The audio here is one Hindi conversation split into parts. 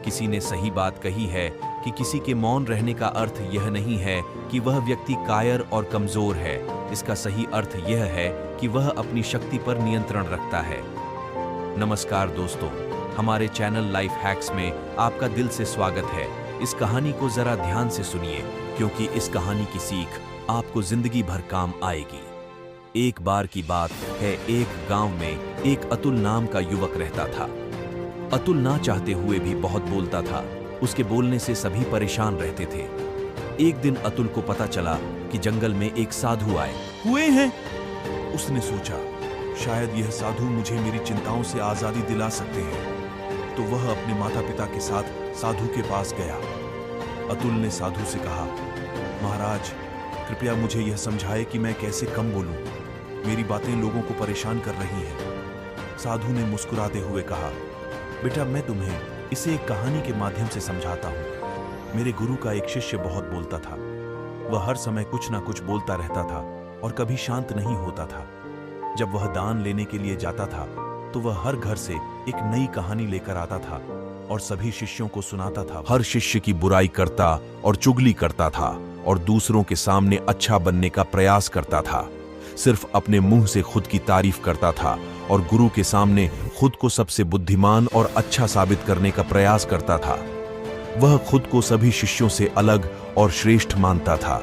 किसी ने सही बात कही है कि किसी के मौन रहने का अर्थ यह नहीं है कि वह व्यक्ति कायर और कमजोर है। इसका सही अर्थ यह है कि वह अपनी शक्ति पर नियंत्रण रखता है। नमस्कार दोस्तों, हमारे चैनल लाइफ हैक्स में आपका दिल से स्वागत है। इस कहानी को जरा ध्यान से सुनिए, क्योंकि इस कहानी की सीख आपको जिंदगी भर काम आएगी। एक बार की बात है, एक गांव में एक अतुल नाम का युवक रहता था। अतुल ना चाहते हुए भी बहुत बोलता था। उसके बोलने से सभी परेशान रहते थे। एक दिन अतुल को पता चला कि जंगल में एक साधु आए हुए हैं। उसने सोचा, शायद यह साधु मुझे मेरी चिंताओं से आजादी दिला सकते हैं। तो वह अपने माता पिता के साथ साधु के पास गया। अतुल ने साधु से कहा, महाराज, कृपया मुझे यह समझाए कि मैं कैसे कम बोलूं। मेरी बातें लोगों को परेशान कर रही हैं। साधु ने मुस्कुराते हुए कहा, बेटा, मैं तुम्हें इसे एक कहानी के माध्यम से समझाता हूं। मेरे गुरु का एक शिष्य बहुत बोलता था। वह हर समय कुछ ना कुछ बोलता रहता था और कभी शांत नहीं होता था। जब वह दान लेने के लिए जाता था तो वह हर घर से एक नई कहानी लेकर आता था और सभी शिष्यों को सुनाता था। हर शिष्य की बुराई करता और चुगली करता था और दूसरों के सामने अच्छा बनने का प्रयास करता था। सिर्फ अपने मुंह से खुद की तारीफ करता था और गुरु के सामने खुद को सबसे बुद्धिमान और अच्छा साबित करने का प्रयास करता था। वह खुद को सभी शिष्यों से अलग और श्रेष्ठ मानता था।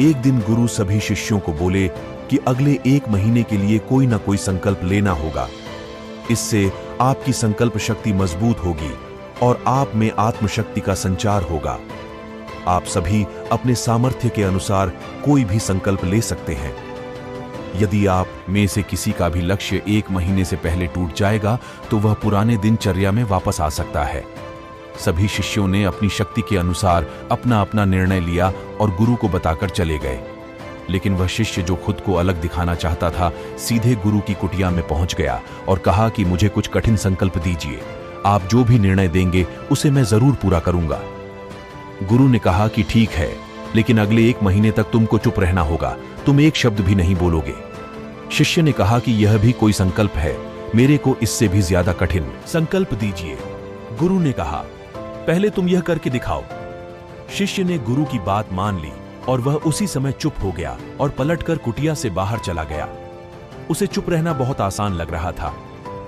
एक दिन गुरु सभी शिष्यों को बोले कि अगले 1 महीने के लिए कोई ना कोई संकल्प लेना होगा। इससे आपकी संकल्प शक्ति मजबूत होगी और आप में आत्मशक्ति का संचार होगा। आप सभी अपने सामर्थ्य के अनुसार कोई भी संकल्प ले सकते हैं। यदि आप में से किसी का भी लक्ष्य 1 महीने से पहले टूट जाएगा तो वह पुराने दिनचर्या में वापस आ सकता है। सभी शिष्यों ने अपनी शक्ति के अनुसार अपना अपना निर्णय लिया और गुरु को बताकर चले गए। लेकिन वह शिष्य जो खुद को अलग दिखाना चाहता था, सीधे गुरु की कुटिया में पहुंच गया और कहा कि मुझे कुछ कठिन संकल्प दीजिए। आप जो भी निर्णय देंगे उसे मैं जरूर पूरा करूंगा। गुरु ने कहा कि ठीक है, लेकिन अगले 1 महीने तक तुमको चुप रहना होगा। तुम एक शब्द भी नहीं बोलोगे। शिष्य ने कहा कि यह भी कोई संकल्प है, मेरे को इससे भी ज्यादा कठिन संकल्प दीजिए। गुरु ने कहा, पहले तुम यह करके दिखाओ। शिष्य ने गुरु की बात मान ली और वह उसी समय चुप हो गया और पलटकर कुटिया से बाहर चला गया। उसे चुप रहना बहुत आसान लग रहा था।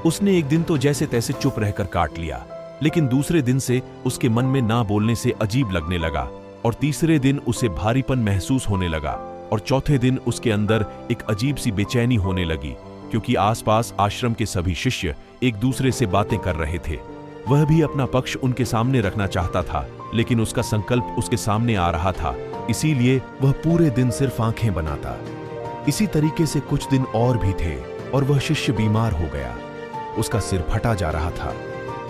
उसने एक दिन तो जैसे तैसे चुप रहकर काट लिया, लेकिन दूसरे दिन से उसके मन में ना बोलने से अजीब लगने लगा और तीसरे दिन उसे भारीपन महसूस होने लगा और चौथे दिन उसके अंदर एक अजीब सी बेचैनी होने लगी, क्योंकि आसपास आश्रम के सभी शिष्य एक दूसरे से बातें कर रहे थे। वह भी अपना पक्ष उनके सामने रखना चाहता था, लेकिन उसका संकल्प उसके सामने आ रहा था, इसीलिए वह पूरे दिन सिर्फ आंखें बनाता। इसी तरीके से कुछ दिन और भी थे और वह शिष्य बीमार हो गया। उसका सिर फटा जा रहा था।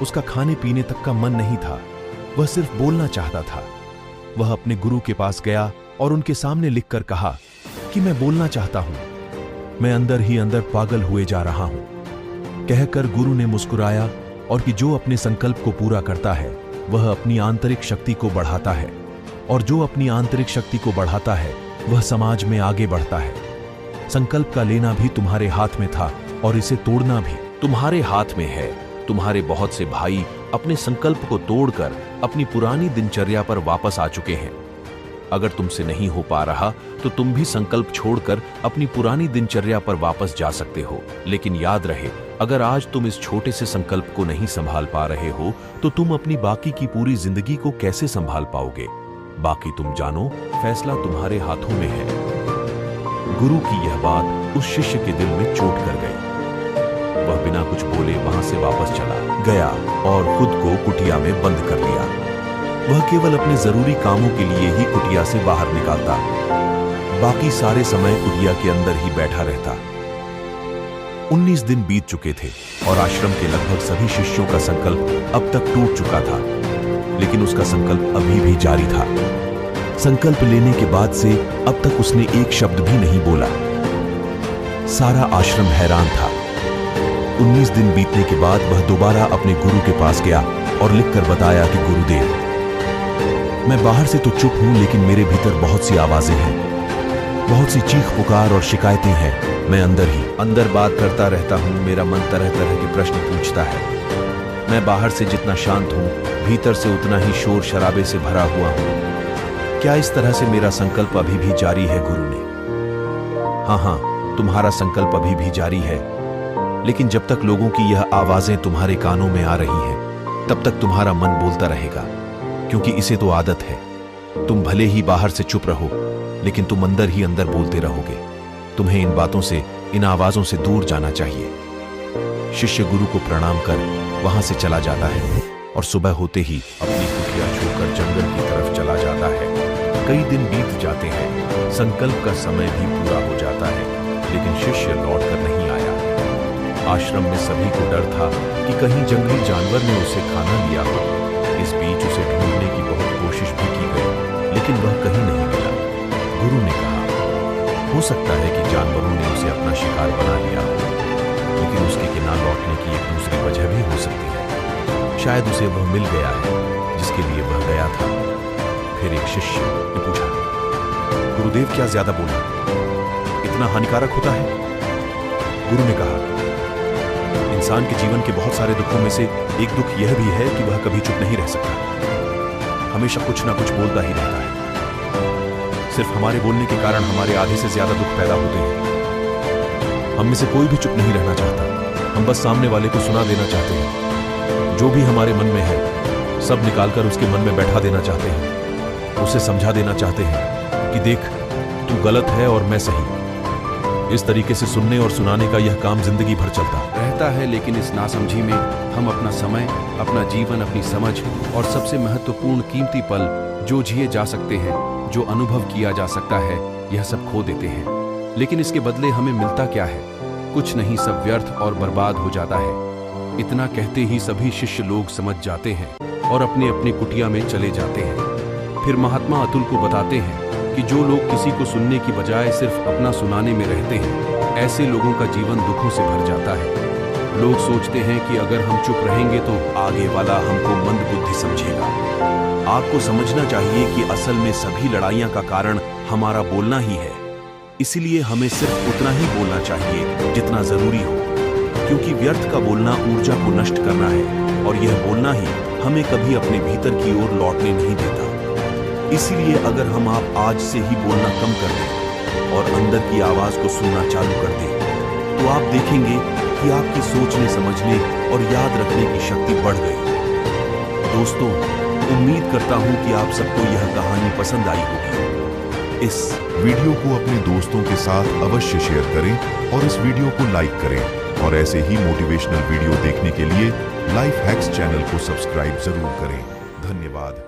उसका खाने पीने तक का मन नहीं था। वह सिर्फ बोलना चाहता था। वह अपने गुरु के पास गया और उनके सामने लिखकर कहा कि मैं बोलना चाहता हूं, मैं अंदर ही अंदर पागल हुए जा रहा हूं। कहकर गुरु ने मुस्कुराया और कि जो अपने संकल्प को पूरा करता है वह अपनी आंतरिक शक्ति को बढ़ाता है, और जो अपनी आंतरिक शक्ति को बढ़ाता है वह समाज में आगे बढ़ता है। संकल्प का लेना भी तुम्हारे हाथ में था और इसे तोड़ना भी तुम्हारे हाथ में है। तुम्हारे बहुत से भाई अपने संकल्प को तोड़कर अपनी पुरानी दिनचर्या पर वापस आ चुके हैं। अगर तुमसे नहीं हो पा रहा तो तुम भी संकल्प छोड़कर अपनी पुरानी दिनचर्या पर वापस जा सकते हो। लेकिन याद रहे, अगर आज तुम इस छोटे से संकल्प को नहीं संभाल पा रहे हो तो तुम अपनी बाकी की पूरी जिंदगी को कैसे संभाल पाओगे? बाकी तुम जानो, फैसला तुम्हारे हाथों में है। गुरु की यह बात उस शिष्य के दिल में चोट कर गई। वह बिना कुछ बोले वहां से वापस चला गया और खुद को कुटिया में बंद कर लिया। वह केवल अपने जरूरी कामों के लिए ही कुटिया से बाहर निकलता, बाकी सारे समय कुटिया के अंदर ही बैठा रहता। 19 दिन बीत चुके थे और आश्रम के लगभग सभी शिष्यों का संकल्प अब तक टूट चुका था, लेकिन उसका संकल्प अभी भी जारी था। संकल्प लेने के बाद से अब तक उसने एक शब्द भी नहीं बोला। सारा आश्रम हैरान था। 19 दिन बीतने के बाद वह दोबारा अपने गुरु के पास गया और लिखकर बताया कि गुरुदेव, मैं बाहर से तो चुप हूं, लेकिन मेरे भीतर बहुत सी आवाजें हैं, बहुत सी चीख पुकार और शिकायतें हैं। मैं अंदर ही अंदर बात करता रहता हूं। मेरा मन तरह तरह के प्रश्न पूछता है। मैं बाहर से जितना शांत हूँ, भीतर से उतना ही शोर शराबे से भरा हुआ हूँ। क्या इस तरह से मेरा संकल्प अभी भी जारी है? गुरु ने। हाँ, तुम्हारा संकल्प अभी भी जारी है, लेकिन जब तक लोगों की यह आवाजें तुम्हारे कानों में आ रही हैं, तब तक तुम्हारा मन बोलता रहेगा, क्योंकि इसे तो आदत है। तुम भले ही बाहर से चुप रहो, लेकिन तुम अंदर ही अंदर बोलते रहोगे। तुम्हें इन बातों से, इन आवाजों से दूर जाना चाहिए। शिष्य गुरु को प्रणाम कर वहां से चला जाता है और सुबह होते ही अपनी कुटिया छोड़कर जंगल की तरफ चला जाता है। कई दिन बीत जाते हैं, संकल्प का समय भी पूरा हो जाता है, लेकिन शिष्य लौटकर नहीं आया। आश्रम में सभी को डर था कि कहीं जंगली जानवर ने उसे खाना लिया हो। इस बीच उसे ढूंढने की बहुत कोशिश भी की गई, लेकिन वह कहीं नहीं मिला। गुरु ने कहा, हो सकता है कि जानवरों ने उसे अपना शिकार बना लिया हो, लेकिन उसके के ना लौटने की एक दूसरी वजह भी हो सकती है। शायद उसे वह मिल गया है जिसके लिए वह गया था। फिर एक शिष्य ने पूछा, गुरुदेव क्या ज्यादा बोला? इतना हानिकारक होता है? गुरु ने कहा, इंसान के जीवन के बहुत सारे दुखों में से एक दुख यह भी है कि वह कभी चुप नहीं रह सकता। हमेशा कुछ ना कुछ बोलता ही रहता है। सिर्फ हमारे बोलने के कारण हमारे आधे से ज्यादा दुख पैदा होते हैं। हम में से कोई भी चुप नहीं रहना चाहता। हम बस सामने वाले को सुना देना चाहते हैं। जो भी हमारे मन में है, सब निकालकर उसके मन में बैठा देना चाहते हैं। उसे समझा देना चाहते हैं कि देख, तू गलत है और मैं सही। इस तरीके से सुनने और सुनाने का यह काम जिंदगी भर चलता रहता है, लेकिन इस नासमझी में हम अपना समय, अपना जीवन, अपनी समझ और सबसे महत्वपूर्ण कीमती पल जो जिए जा सकते हैं, जो अनुभव किया जा सकता है, यह सब खो देते हैं। लेकिन इसके बदले हमें मिलता क्या है? कुछ नहीं, सब व्यर्थ और बर्बाद हो जाता है। इतना कहते ही सभी शिष्य लोग समझ जाते हैं और अपने अपनी कुटिया में चले जाते हैं। फिर महात्मा अतुल को बताते हैं कि जो लोग किसी को सुनने की बजाय सिर्फ अपना सुनाने में रहते हैं, ऐसे लोगों का जीवन दुखों से भर जाता है। लोग सोचते हैं कि अगर हम चुप रहेंगे तो आगे वाला हमको मंदबुद्धि समझेगा। आपको समझना चाहिए कि असल में सभी लड़ाइयां का कारण हमारा बोलना ही है। इसीलिए हमें सिर्फ उतना ही बोलना चाहिए जितना जरूरी हो, क्योंकि व्यर्थ का बोलना ऊर्जा को नष्ट करना है, और यह बोलना ही हमें कभी अपने भीतर की ओर लौटने नहीं देता। इसीलिए अगर हम आप आज से ही बोलना कम कर दें और अंदर की आवाज को सुनना चालू कर दें, तो आप देखेंगे कि आपकी सोचने, समझने और याद रखने की शक्ति बढ़ गई। दोस्तों, उम्मीद करता हूं कि आप सबको यह कहानी पसंद आई होगी। इस वीडियो को अपने दोस्तों के साथ अवश्य शेयर करें और इस वीडियो को लाइक करें, और ऐसे ही मोटिवेशनल वीडियो देखने के लिए लाइफ हैक्स चैनल को सब्सक्राइब जरूर करें। धन्यवाद।